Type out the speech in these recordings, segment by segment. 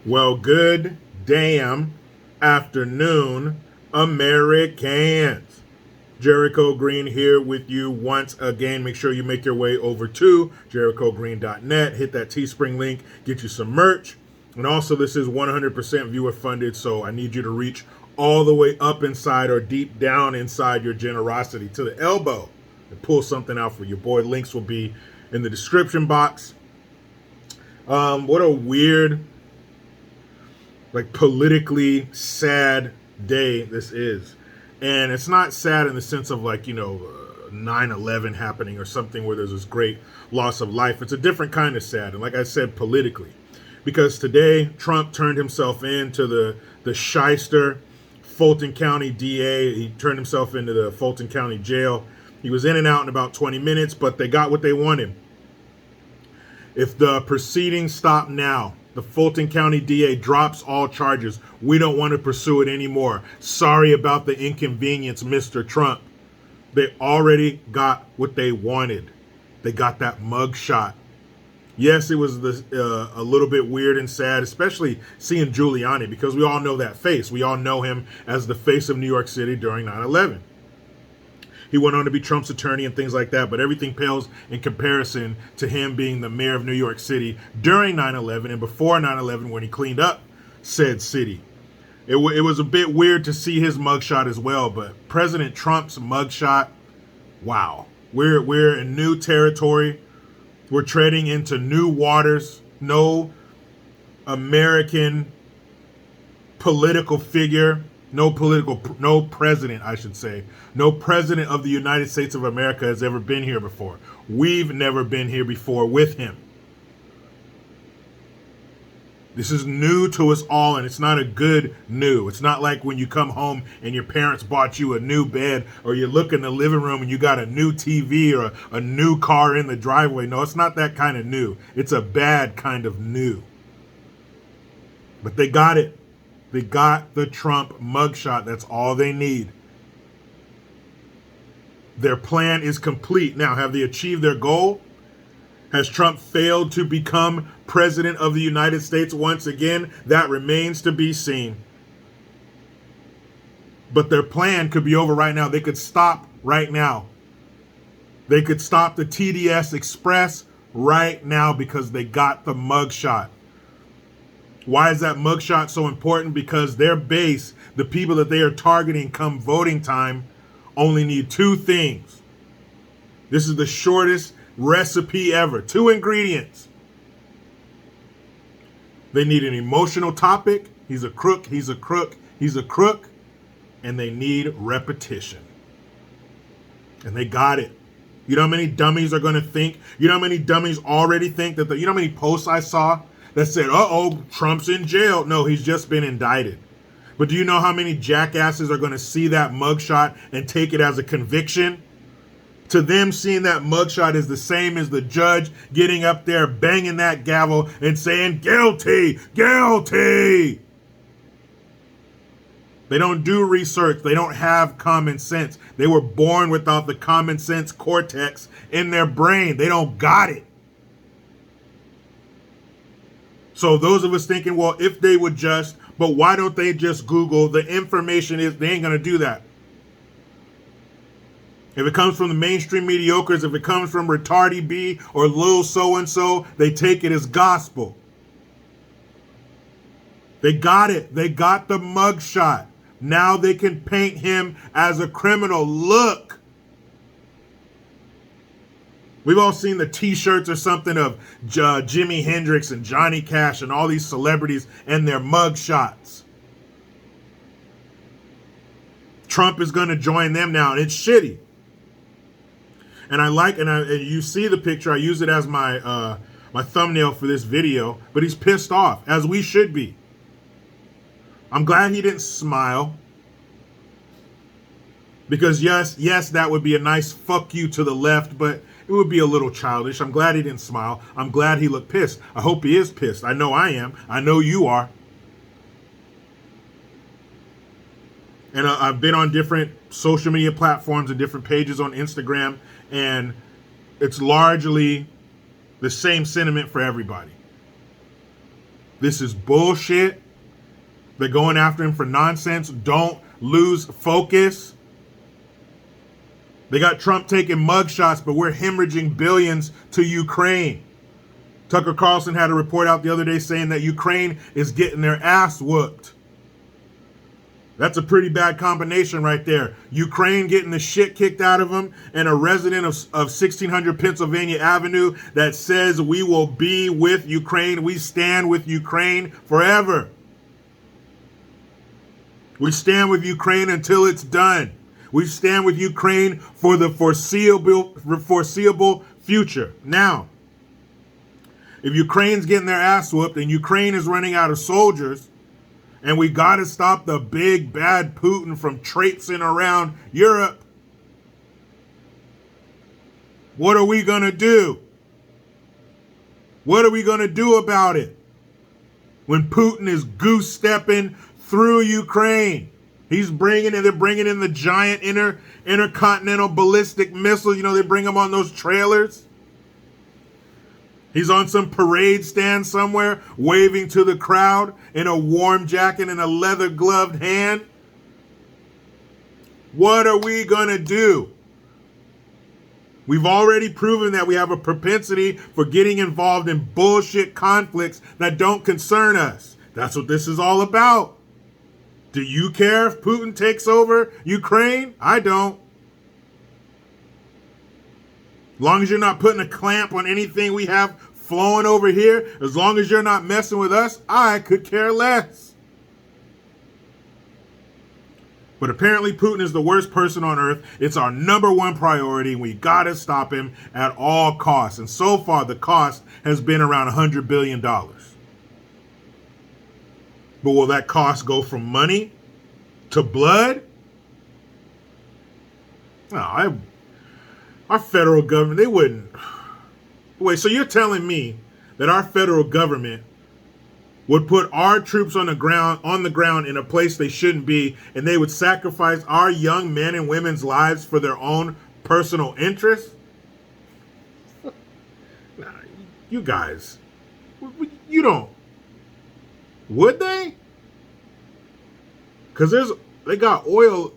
Well, good damn afternoon, Americans. Jericho Green here with you once again. Make sure you make your way over to jerichogreen.net. Hit that Teespring link, get you some merch. And also, this is 100% viewer funded, so I need you to reach all the way up inside or deep down inside your generosity to the elbow and pull something out for your boy. Links will be in the description box. What a weird, politically sad day this is. And it's not sad in the sense of 9/11 happening or something where there's this great loss of life. It's a different kind of sad. And like I said, politically. Because today, Trump turned himself into the shyster Fulton County DA. He turned himself into the Fulton County jail. He was in and out in about 20 minutes, but they got what they wanted. If the proceedings stop now, the Fulton County DA drops all charges. We don't want to pursue it anymore. Sorry about the inconvenience, Mr. Trump. They already got what they wanted. They got that mugshot. Yes, it was a little bit weird and sad, especially seeing Giuliani, because we all know that face. We all know him as the face of New York City during 9/11. He went on to be Trump's attorney and things like that, but everything pales in comparison to him being the mayor of New York City during 9/11 and before 9/11 when he cleaned up said city. It was a bit weird to see his mugshot as well, but President Trump's mugshot, wow. We're in new territory. We're treading into new waters. No American political figure, no president, I should say. No president of the United States of America has ever been here before. We've never been here before with him. This is new to us all, and it's not a good new. It's not like when you come home and your parents bought you a new bed, or you look in the living room and you got a new TV or a new car in the driveway. No, it's not that kind of new. It's a bad kind of new. But they got it. They got the Trump mugshot. That's all they need. Their plan is complete. Now, have they achieved their goal? Has Trump failed to become president of the United States once again? That remains to be seen. But their plan could be over right now. They could stop right now. They could stop the TDS Express right now because they got the mugshot. Why is that mugshot so important? Because their base, the people that they are targeting come voting time, only need two things. This is the shortest recipe ever. Two ingredients. They need an emotional topic. He's a crook, he's a crook, he's a crook. And they need repetition. And they got it. You know how many dummies are going to think? You know how many dummies already think that you know how many posts I saw that said, uh-oh, Trump's in jail? No, he's just been indicted. But do you know how many jackasses are going to see that mugshot and take it as a conviction? To them, seeing that mugshot is the same as the judge getting up there, banging that gavel and saying, guilty, guilty. They don't do research. They don't have common sense. They were born without the common sense cortex in their brain. They don't got it. So those of us thinking, well, if they would just, but why don't they just Google? The information is, they ain't going to do that. If it comes from the mainstream mediocres, if it comes from Retardy B or Lil So-and-so, they take it as gospel. They got it. They got the mugshot. Now they can paint him as a criminal. Look. We've all seen the t-shirts or something of Jimi Hendrix and Johnny Cash and all these celebrities and their mugshots. Trump is going to join them now, and it's shitty. And and you see the picture. I use it as my my thumbnail for this video. But he's pissed off, as we should be. I'm glad he didn't smile. Because yes, that would be a nice fuck you to the left, but it would be a little childish. I'm glad he didn't smile. I'm glad he looked pissed. I hope he is pissed. I know I am. I know you are. And I've been on different social media platforms and different pages on Instagram, and it's largely the same sentiment for everybody. This is bullshit. They're going after him for nonsense. Don't lose focus. They got Trump taking mugshots, but we're hemorrhaging billions to Ukraine. Tucker Carlson had a report out the other day saying that Ukraine is getting their ass whooped. That's a pretty bad combination right there. Ukraine getting the shit kicked out of them, and a resident of 1600 Pennsylvania Avenue that says we will be with Ukraine. We stand with Ukraine forever. We stand with Ukraine until it's done. We stand with Ukraine for the foreseeable future. Now, if Ukraine's getting their ass whooped and Ukraine is running out of soldiers, and we got to stop the big bad Putin from traipsing around Europe, what are we going to do? What are we going to do about it? When Putin is goose stepping through Ukraine, they're bringing in the giant intercontinental ballistic missiles. You know, they bring them on those trailers. He's on some parade stand somewhere, waving to the crowd in a warm jacket and a leather gloved hand. What are we going to do? We've already proven that we have a propensity for getting involved in bullshit conflicts that don't concern us. That's what this is all about. Do you care if Putin takes over Ukraine? I don't. As long as you're not putting a clamp on anything we have flowing over here, as long as you're not messing with us, I could care less. But apparently Putin is the worst person on earth. It's our number one priority, and we got to stop him at all costs. And so far, the cost has been around $100 billion. But will that cost go from money to blood? No, our federal government, they wouldn't. Wait, so you're telling me that our federal government would put our troops on the ground in a place they shouldn't be, and they would sacrifice our young men and women's lives for their own personal interests? Nah, you guys, you don't. Would they? Because they got oil.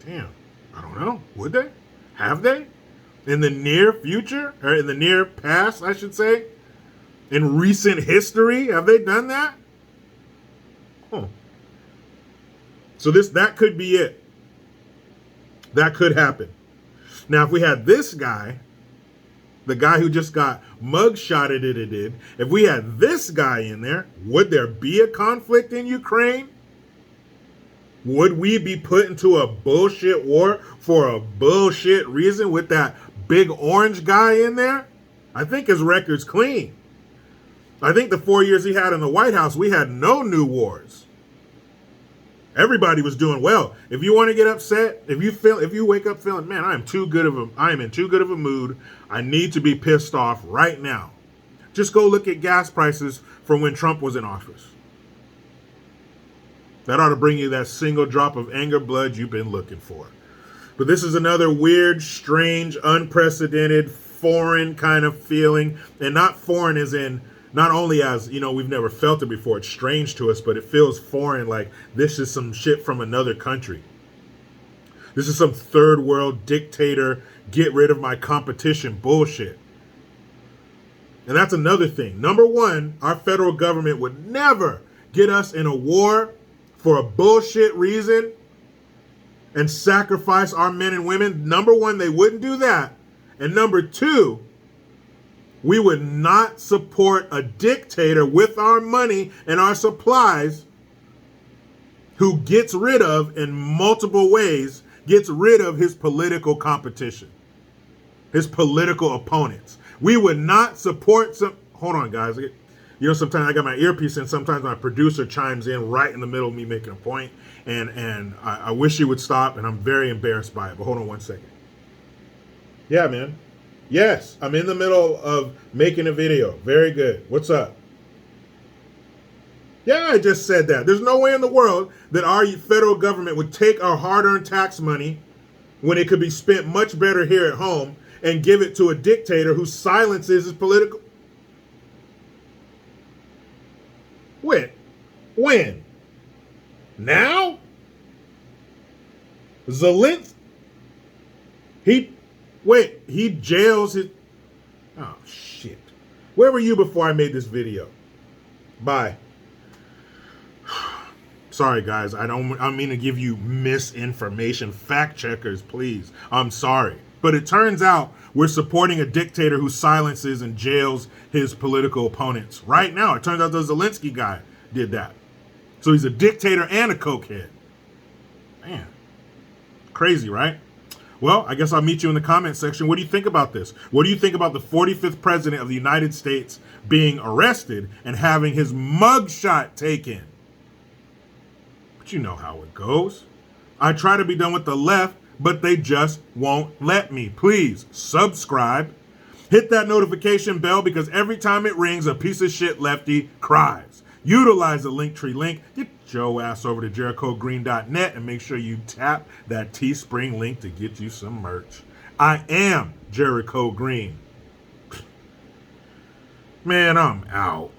Damn, I don't know. Would they? Have they? In the near future? Or in the near past, I should say? In recent history? Have they done that? Huh. So that could be it. That could happen. Now, if we had this guy, the guy who just got mugshotted, if we had this guy in there, would there be a conflict in Ukraine? Would we be put into a bullshit war for a bullshit reason with that big orange guy in there? I think his record's clean. I think the 4 years he had in the White House, we had no new wars. Everybody was doing well. If you want to get upset, if you wake up feeling, man, I am in too good of a mood, I need to be pissed off right now, just go look at gas prices from when Trump was in office. That ought to bring you that single drop of anger blood you've been looking for. But this is another weird, strange, unprecedented, foreign kind of feeling. And not foreign as in, not only as, we've never felt it before, it's strange to us, but it feels foreign, like this is some shit from another country. This is some third world dictator, get rid of my competition bullshit. And that's another thing. Number one, our federal government would never get us in a war for a bullshit reason and sacrifice our men and women. Number one, they wouldn't do that. And number two, we would not support a dictator with our money and our supplies who gets rid of, in multiple ways, gets rid of his political competition, his political opponents. We would not support hold on, guys. Sometimes I got my earpiece in, sometimes my producer chimes in right in the middle of me making a point, and I wish he would stop, and I'm very embarrassed by it, but hold on one second. Yeah, man. Yes, I'm in the middle of making a video. Very good. What's up? Yeah, I just said that. There's no way in the world that our federal government would take our hard-earned tax money when it could be spent much better here at home and give it to a dictator who silences his political... When? Now? Zelensky, he jails his, oh shit. Where were you before I made this video? Bye. Sorry guys, I mean to give you misinformation. Fact checkers, please. I'm sorry. But it turns out we're supporting a dictator who silences and jails his political opponents. Right now, it turns out the Zelensky guy did that. So he's a dictator and a cokehead. Man, crazy, right? Well, I guess I'll meet you in the comment section. What do you think about this? What do you think about the 45th president of the United States being arrested and having his mugshot taken? But you know how it goes. I try to be done with the left, but they just won't let me. Please subscribe. Hit that notification bell because every time it rings, a piece of shit lefty cries. Utilize the Linktree link. Get your ass over to JerichoGreen.net and make sure you tap that Teespring link to get you some merch. I am Jericho Green. Man, I'm out.